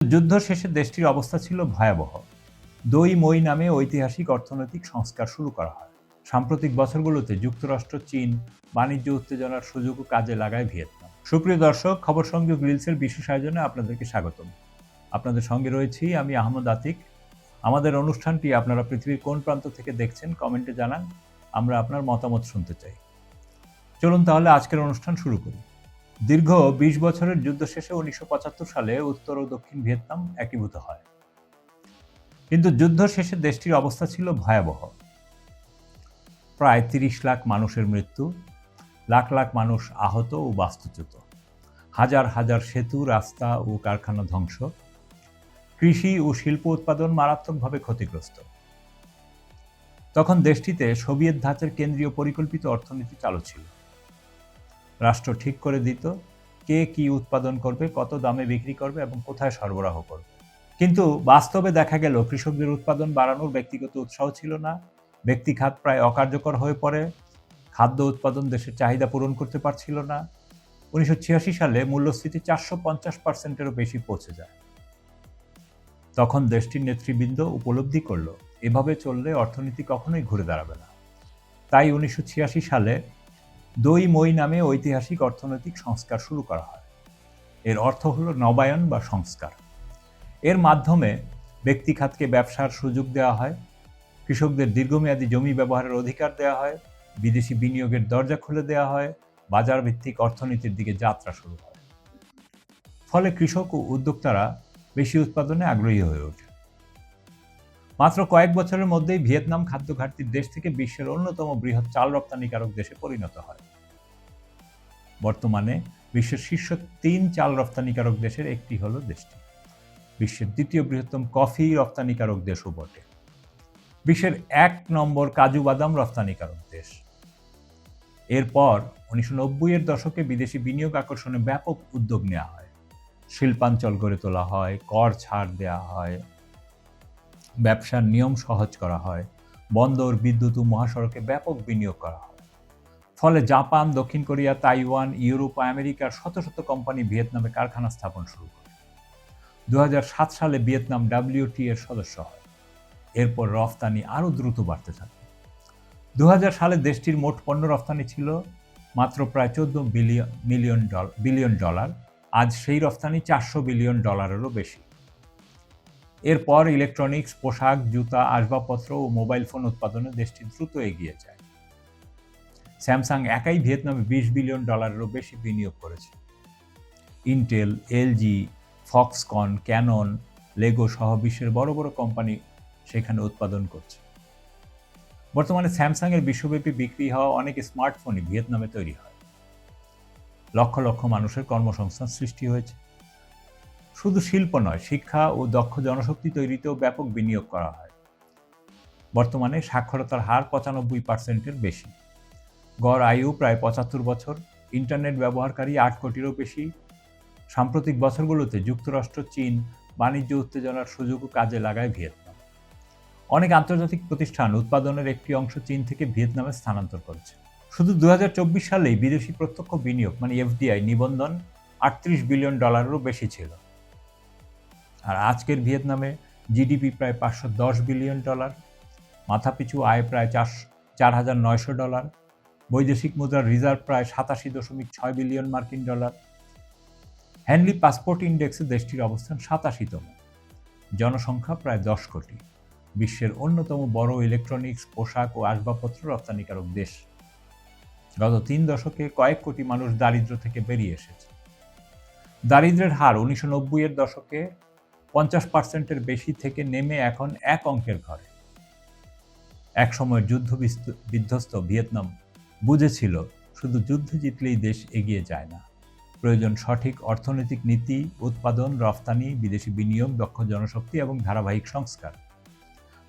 যুদ্ধ শেষে দেশটির অবস্থা ছিল ভয়াবহ। দই মই নামে ঐতিহাসিক অর্থনৈতিক সংস্কার শুরু করা হয়। সাম্প্রতিক বছরগুলোতে যুক্তরাষ্ট্র, চীন বাণিজ্য উত্তেজনার সুযোগও কাজে লাগায় ভিয়েতনাম। সুপ্রিয় দর্শক, খবর সংযোগ রিলসের বিশেষ আয়োজনে আপনাদেরকে স্বাগতম। আপনাদের সঙ্গে রয়েছি আমি আহমদ আতিক। আমাদের অনুষ্ঠানটি আপনারা পৃথিবীর কোন প্রান্ত থেকে দেখছেন কমেন্টে জানান, আমরা আপনার মতামত শুনতে চাই। চলুন তাহলে আজকের অনুষ্ঠান শুরু করি। দীর্ঘ ২০ বছরের যুদ্ধ শেষে ১৯৭৫ সালে উত্তর ও দক্ষিণ ভিয়েতনাম একীভূত হয়। কিন্তু যুদ্ধ শেষে দেশটির অবস্থা ছিল ভয়াবহ। প্রায় ৩০ লাখ মানুষের মৃত্যু, লাখ লাখ মানুষ আহত ও বাস্তুচ্যুত, হাজার হাজার সেতু, রাস্তা ও কারখানা ধ্বংস, কৃষি ও শিল্প উৎপাদন মারাত্মকভাবে ক্ষতিগ্রস্ত। তখন দেশটিতে সোভিয়েত ধাঁচের কেন্দ্রীয় পরিকল্পিত অর্থনীতি চালু ছিল। রাষ্ট্র ঠিক করে দিত কে কি উৎপাদন করবে, কত দামে বিক্রি করবে এবং কোথায় সরবরাহ করবে। কিন্তু বাস্তবে দেখা গেল কৃষকদের উৎপাদন বাড়ানোর ব্যক্তিগত উৎসাহ ছিল না, ব্যক্তি খাত প্রায় অকার্যকর হয়ে পড়ে, খাদ্য উৎপাদন দেশের চাহিদা পূরণ করতে পারছিল না। ১৯৮৬ সালে মূল্যস্ফীতি ৪৫০%-এরও বেশি পৌঁছে যায়। তখন দেশটির নেতৃবৃন্দ উপলব্ধি করল এভাবে চললে অর্থনীতি কখনোই ঘুরে দাঁড়াবে না। তাই ১৯৮৬ সালে দই মই নামে ঐতিহাসিক অর্থনৈতিক সংস্কার শুরু করা হয়। এর অর্থ হলো নবায়ন বা সংস্কার। এর মাধ্যমে ব্যক্তি খাতকে ব্যবসার সুযোগ দেওয়া হয়, কৃষকদের দীর্ঘমেয়াদী জমি ব্যবহারের অধিকার দেওয়া হয়, বিদেশি বিনিয়োগের দরজা খুলে দেওয়া হয়, বাজার ভিত্তিক অর্থনীতির দিকে যাত্রা শুরু হয়। ফলে কৃষক ও উদ্যোক্তারা বেশি উৎপাদনে আগ্রহী হয়ে ওঠে। মাত্র কয়েক বছরের মধ্যেই ভিয়েতনাম খাদ্য ঘাটতির দেশ থেকে বিশ্বের অন্যতম বৃহৎ চাল রপ্তানিকারক দেশে পরিণত হয়। বর্তমানে বিশ্বের শীর্ষ ৩ চাল রপ্তানিকারক দেশের একটি হল দেশটি। বিশ্বের দ্বিতীয় বৃহত্তম কফি রপ্তানিকারক দেশও বটে। বিশ্বের ১ নম্বর কাজু বাদাম রপ্তানিকারক দেশ। এরপর ১৯৯০-এর দশকে বিদেশি বিনিয়োগ আকর্ষণে ব্যাপক উদ্যোগ নেওয়া হয়। শিল্পাঞ্চল গড়ে তোলা হয়, কর ছাড় দেওয়া হয়, ব্যবসার নিয়ম সহজ করা হয়, বন্দর, বিদ্যুৎ ও মহাসড়কে ব্যাপক বিনিয়োগ করা হয়। ফলে জাপান, দক্ষিণ কোরিয়া, তাইওয়ান, ইউরোপ ও আমেরিকার শত শত কোম্পানি ভিয়েতনামে কারখানা স্থাপন শুরু করে। ২০০৭ সালে ভিয়েতনাম WTO এর সদস্য হয়। এরপর রফতানি আরও দ্রুত বাড়তে থাকে। ২০০০ সালে দেশটির মোট পণ্য রফতানি ছিল মাত্র প্রায় ১৪ বিলিয়ন ডলার। আজ সেই রফতানি ৪০০ বিলিয়ন ডলারেরও বেশি। এরপর ইলেকট্রনিক্স, পোশাক, জুতা, আসবাবপত্র ও মোবাইল ফোন উৎপাদনে দেশটি দ্রুত এগিয়ে যায়। স্যামসাং একাই ভিয়েতনামে ২০ বিলিয়ন ডলারেরও বেশি বিনিয়োগ করেছে। Intel, LG, Foxconn, Canon, Lego সহ বিশ্বের বড় বড় কোম্পানি সেখানে উৎপাদন করছে। বর্তমানে স্যামসাংয়ের বিশ্বব্যাপী বিক্রি হওয়া অনেক স্মার্টফোনই ভিয়েতনামে তৈরি হয়। লক্ষ লক্ষ মানুষের কর্মসংস্থান সৃষ্টি হয়েছে। শুধু শিল্প নয়, শিক্ষা ও দক্ষ জনশক্তি তৈরিতেও ব্যাপক বিনিয়োগ করা হয়। বর্তমানে সাক্ষরতার হার ৯৫%-এর বেশি। গড় আয়ু প্রায় ৭৫ বছর। ইন্টারনেট ব্যবহারকারী ৮ কোটিরও বেশি। সাম্প্রতিক বছরগুলোতে যুক্তরাষ্ট্র, চীন বাণিজ্য উত্তেজনার সুযোগও কাজে লাগায় ভিয়েতনাম। অনেক আন্তর্জাতিক প্রতিষ্ঠান উৎপাদনের একটি অংশ চীন থেকে ভিয়েতনামে স্থানান্তর করেছে। শুধু ২০২৪ সালেই বিদেশি প্রত্যক্ষ বিনিয়োগ FDI নিবন্ধন ৩৮ বিলিয়ন ডলারেরও বেশি ছিল। আর আজকের ভিয়েতনামে জিডিপি প্রায় ৫১০ বিলিয়ন ডলার, মাথাপিছু আয় প্রায় $৪,৯০০, বৈদেশিক মুদ্রার রিজার্ভ প্রায় ৮৭.৬ বিলিয়ন মার্কিন ডলার। হেনলি পাসপোর্ট ইন্ডেক্সে দেশটির অবস্থান ৮৭তম। জনসংখ্যা প্রায় ১০ কোটি। বিশ্বের অন্যতম বড় ইলেকট্রনিক্স, পোশাক ও আসবাবপত্র রপ্তানিকারক দেশ। গত ৩ দশকে কয়েক কোটি মানুষ দারিদ্র্য থেকে বেরিয়ে এসেছে। দারিদ্র্যের হার ১৯৯০-এর দশকে ৫০%-এর বেশি থেকে নেমে এখন এক অঙ্কের ঘরে। একসময় যুদ্ধ বিধ্বস্ত ভিয়েতনাম বুঝেছিল শুধু যুদ্ধ জিতলেই দেশ এগিয়ে যায় না, প্রয়োজন সঠিক অর্থনৈতিক নীতি, উৎপাদন, রফতানি, বিদেশি বিনিয়োগ, দক্ষ জনশক্তি এবং ধারাবাহিক সংস্কার।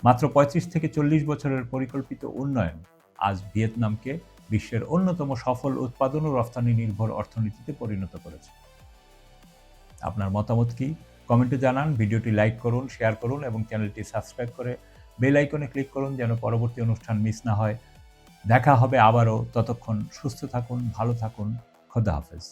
মাত্র ৩৫ থেকে ৪০ বছরের পরিকল্পিত উন্নয়ন আজ ভিয়েতনামকে বিশ্বের অন্যতম সফল উৎপাদন ও রফতানি নির্ভর অর্থনীতিতে পরিণত করেছে। আপনার মতামত কি? কমেন্টে জানান। ভিডিওটি লাইক করুন, শেয়ার করুন এবং চ্যানেলটি সাবস্ক্রাইব করে বেল আইকনে ক্লিক করুন যেন পরবর্তী অনুষ্ঠান মিস না হয়। দেখা হবে আবারও। ততক্ষণ সুস্থ থাকুন, ভালো থাকুন। খোদা হাফেজ।